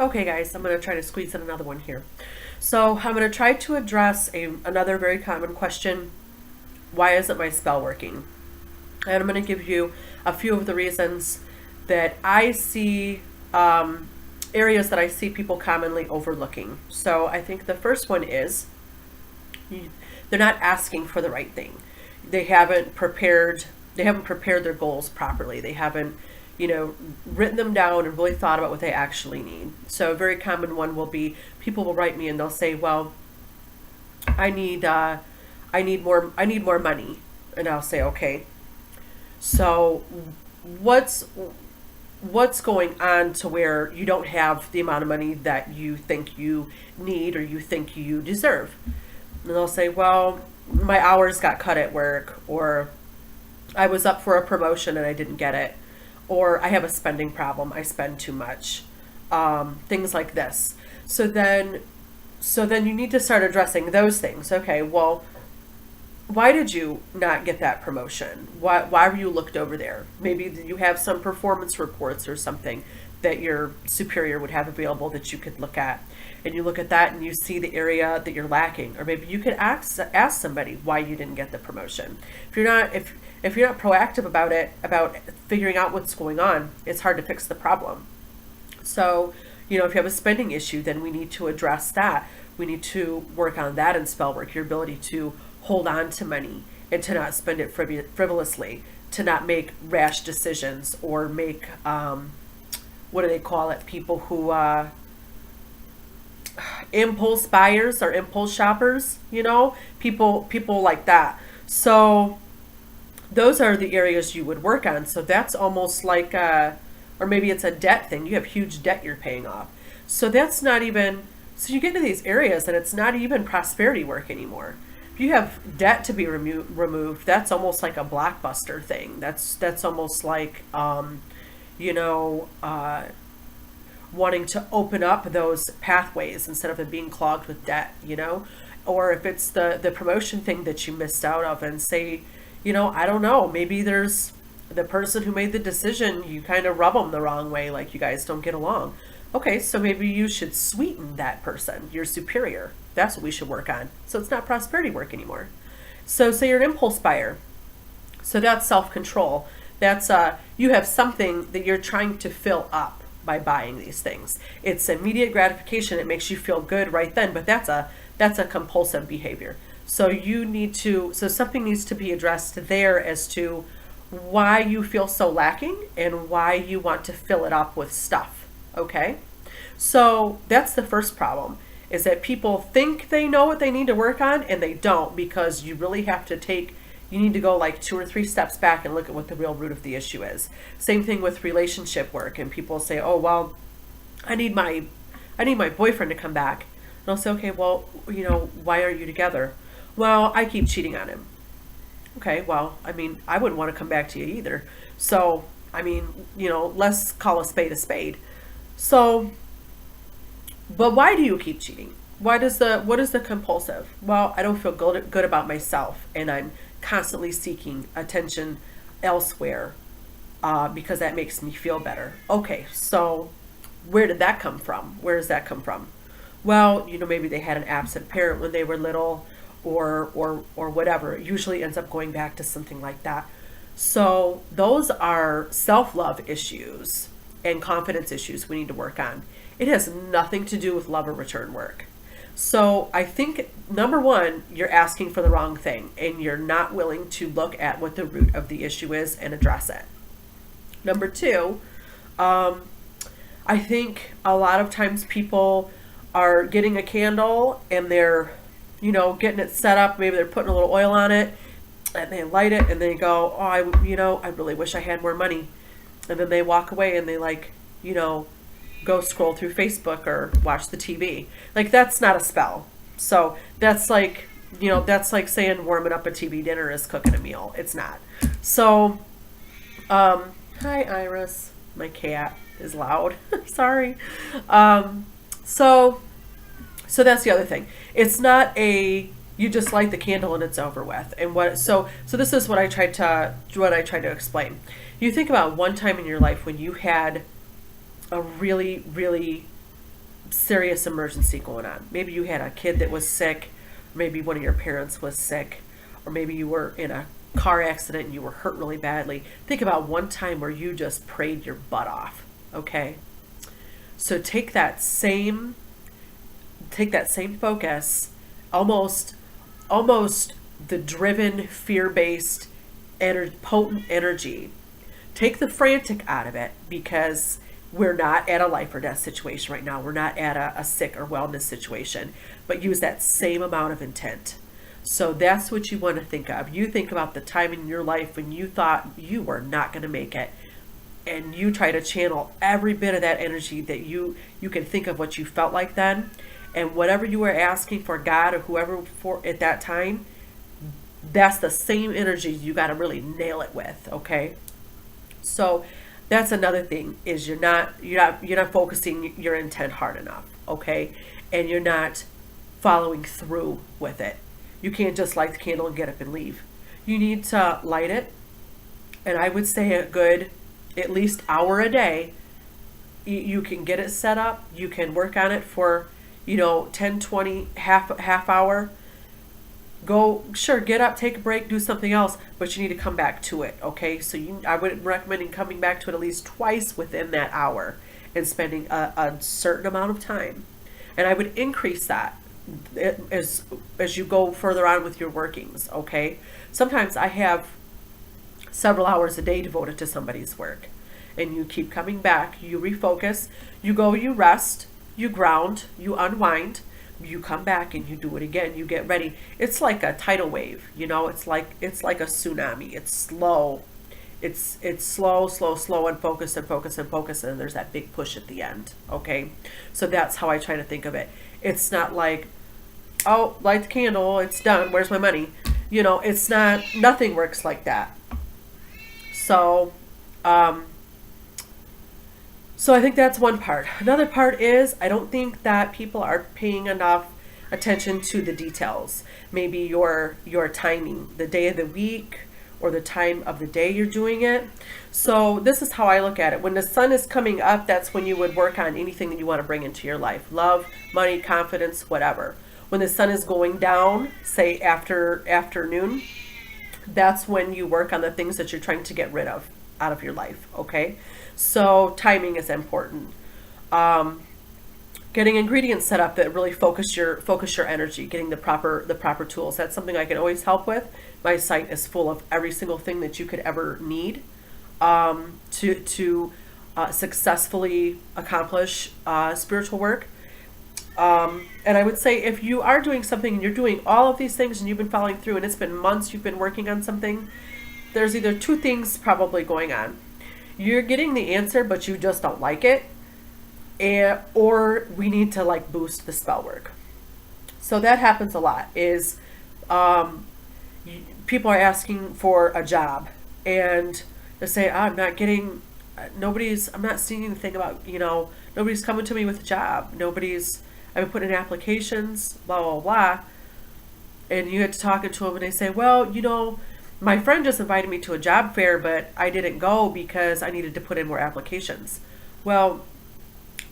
Okay, guys, I'm going to try to squeeze in another one here. So I'm going to try to address another very common question. Why isn't my spell working? And I'm going to give you a few of the reasons that I see, areas that I see people commonly overlooking. So I think the first one is they're not asking for the right thing. They haven't prepared. They haven't prepared their goals properly. They haven't, written them down and really thought about what they actually need. So a very common one will be people will write me and they'll say, "Well, I need, I need more money," and I'll say, "Okay, so what's what's going on to where you don't have the amount of money that you think you need or you think you deserve?" And they'll say, "Well, my hours got cut at work," or "I was up for a promotion and I didn't get it," or "I have a spending problem. I spend too much." Things like this. So then, so then you need to start addressing those things. Okay, well, why did you not get that promotion? Why were you looked over there? Maybe you have some performance reports or something that your superior would have available that you could look at. And you look at that and you see the area that you're lacking. Or maybe you could ask somebody why you didn't get the promotion. If you're not proactive about it, about figuring out what's going on, it's hard to fix the problem. So, if you have a spending issue, then we need to address that. We need to work on that in spell work, your ability to hold on to money and to not spend it frivolously, to not make rash decisions or make, what do they call it? People who, impulse buyers or impulse shoppers, people like that. So those are the areas you would work on. So that's almost like, or maybe it's a debt thing. You have huge debt you're paying off. So that's not even, so you get to these areas and it's not even prosperity work anymore. If you have debt to be removed, that's almost like a blockbuster thing. That's almost like, you know, wanting to open up those pathways instead of them being clogged with debt, or if it's the promotion thing that you missed out of and say, I don't know, maybe there's the person who made the decision, you kind of rub them the wrong way, like you guys don't get along. Okay, so maybe you should sweeten that person, your superior. That's what we should work on. So it's not prosperity work anymore. So say you're an impulse buyer. So that's self-control. That's you have something that you're trying to fill up by buying these things. It's immediate gratification. It makes you feel good right then, but that's a compulsive behavior. So something needs to be addressed there as to why you feel so lacking and why you want to fill it up with stuff. Okay? So that's the first problem, is that people think they know what they need to work on and they don't, because you really have to you need to go like 2 or 3 steps back and look at what the real root of the issue is. Same thing with relationship work, and people say, "Oh, well, I need my boyfriend to come back." And I'll say, "Okay, well, why aren't you together?" "Well, I keep cheating on him." Okay, well, I wouldn't want to come back to you either. So, let's call a spade a spade. So, but why do you keep cheating? What is the compulsive? "Well, I don't feel good about myself, and I'm constantly seeking attention elsewhere because that makes me feel better." Okay, so where did that come from? Where does that come from? Well, maybe they had an absent parent when they were little, or whatever. It usually ends up going back to something like that. So those are self-love issues and confidence issues we need to work on. It has nothing to do with love or return work. So I think, number one, you're asking for the wrong thing and you're not willing to look at what the root of the issue is and address it. Number two, I think a lot of times people are getting a candle and they're, getting it set up. Maybe they're putting a little oil on it and they light it and they go, "Oh, I really wish I had more money." And then they walk away and they go scroll through Facebook or watch the TV. Like, that's not a spell. So that's like saying warming up a TV dinner is cooking a meal. It's not. So, hi Iris. My cat is loud. Sorry. So that's the other thing. It's not you just light the candle and it's over with. And so this is what I tried to explain. You think about one time in your life when you had a really, really serious emergency going on. Maybe you had a kid that was sick, or maybe one of your parents was sick, or maybe you were in a car accident and you were hurt really badly. Think about one time where you just prayed your butt off, okay? So take that same focus, almost the driven, fear-based, potent energy. Take the frantic out of it, because we're not at a life or death situation right now. We're not at a sick or wellness situation, but use that same amount of intent. So that's what you want to think of. You think about the time in your life when you thought you were not going to make it, and you try to channel every bit of that energy that you can think of what you felt like then, and whatever you were asking for God or whoever for at that time, that's the same energy you got to really nail it with, okay? So that's another thing, is you're not focusing your intent hard enough, okay? And you're not following through with it. You can't just light the candle and get up and leave. You need to light it, and I would say a good at least hour a day. You can get it set up. You can work on it for 10, 20, half hour. Go, sure, get up, take a break, do something else, but you need to come back to it, okay? So I would recommend coming back to it at least twice within that hour and spending a certain amount of time. And I would increase that as you go further on with your workings, okay? Sometimes I have several hours a day devoted to somebody's work, and you keep coming back, you refocus, you go, you rest, you ground, you unwind, you come back and you do it again, you get ready. It's like a tidal wave, it's like a tsunami. It's slow. It's slow, and focus, and there's that big push at the end, okay? So that's how I try to think of it. It's not like, oh, light the candle, it's done, where's my money? It's not, nothing works like that. So so I think that's one part. Another part is, I don't think that people are paying enough attention to the details. Maybe your timing, the day of the week, or the time of the day you're doing it. So this is how I look at it. When the sun is coming up, that's when you would work on anything that you want to bring into your life. Love, money, confidence, whatever. When the sun is going down, say after afternoon, that's when you work on the things that you're trying to get rid of out of your life, okay? So timing is important. Getting ingredients set up that really focus your energy, getting the proper tools. That's something I can always help with. My site is full of every single thing that you could ever need to successfully accomplish spiritual work. And I would say, if you are doing something and you're doing all of these things and you've been following through and it's been months you've been working on something, there's either two things probably going on. You're getting the answer, but you just don't like it. Or we need to boost the spell work. So that happens a lot, is people are asking for a job and they say, I'm not seeing anything about, nobody's coming to me with a job. I've been putting in applications, blah, blah, blah. And you get to talking to them and they say, well, my friend just invited me to a job fair, but I didn't go because I needed to put in more applications. Well,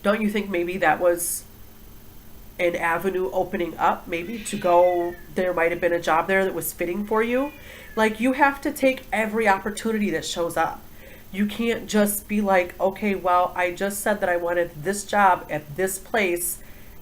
don't you think maybe that was an avenue opening up, maybe to go, there might have been a job there that was fitting for you? You have to take every opportunity that shows up. You can't just be like, okay, well, I just said that I wanted this job at this place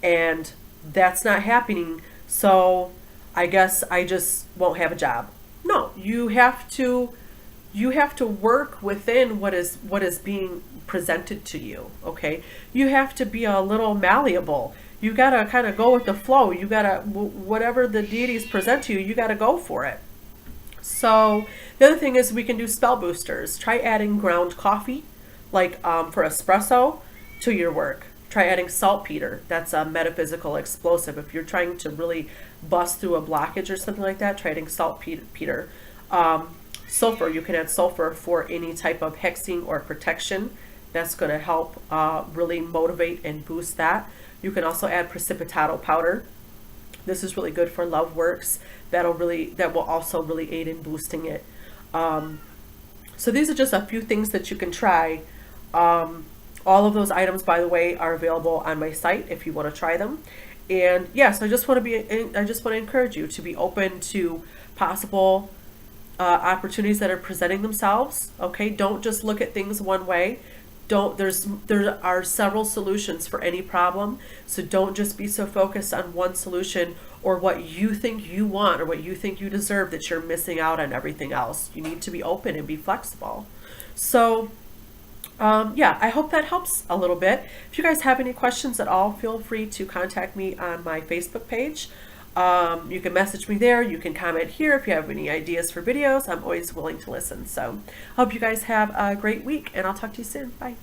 and that's not happening, so I guess I just won't have a job. No, you have to work within what is being presented to you, okay? You have to be a little malleable. You got to kind of go with the flow. You got to, whatever the deities present to you, you got to go for it. So the other thing is, we can do spell boosters. Try adding ground coffee, for espresso, to your work. Try adding saltpeter. That's a metaphysical explosive. If you're trying to really bust through a blockage or something like that, try adding saltpeter. Sulfur, you can add sulfur for any type of hexing or protection. That's going to help really motivate and boost that. You can also add precipitato powder. This is really good for love works. That will also really aid in boosting it. So these are just a few things that you can try All of those items, by the way, are available on my site if you want to try them. And yes, I just want to encourage you to be open to possible opportunities that are presenting themselves. Okay, don't just look at things one way. Don't there are several solutions for any problem, so don't just be so focused on one solution or what you think you want or what you think you deserve that you're missing out on everything else. You need to be open and be flexible. So yeah, I hope that helps a little bit. If you guys have any questions at all, feel free to contact me on my Facebook page. You can message me there. You can comment here if you have any ideas for videos. I'm always willing to listen. So I hope you guys have a great week, and I'll talk to you soon. Bye.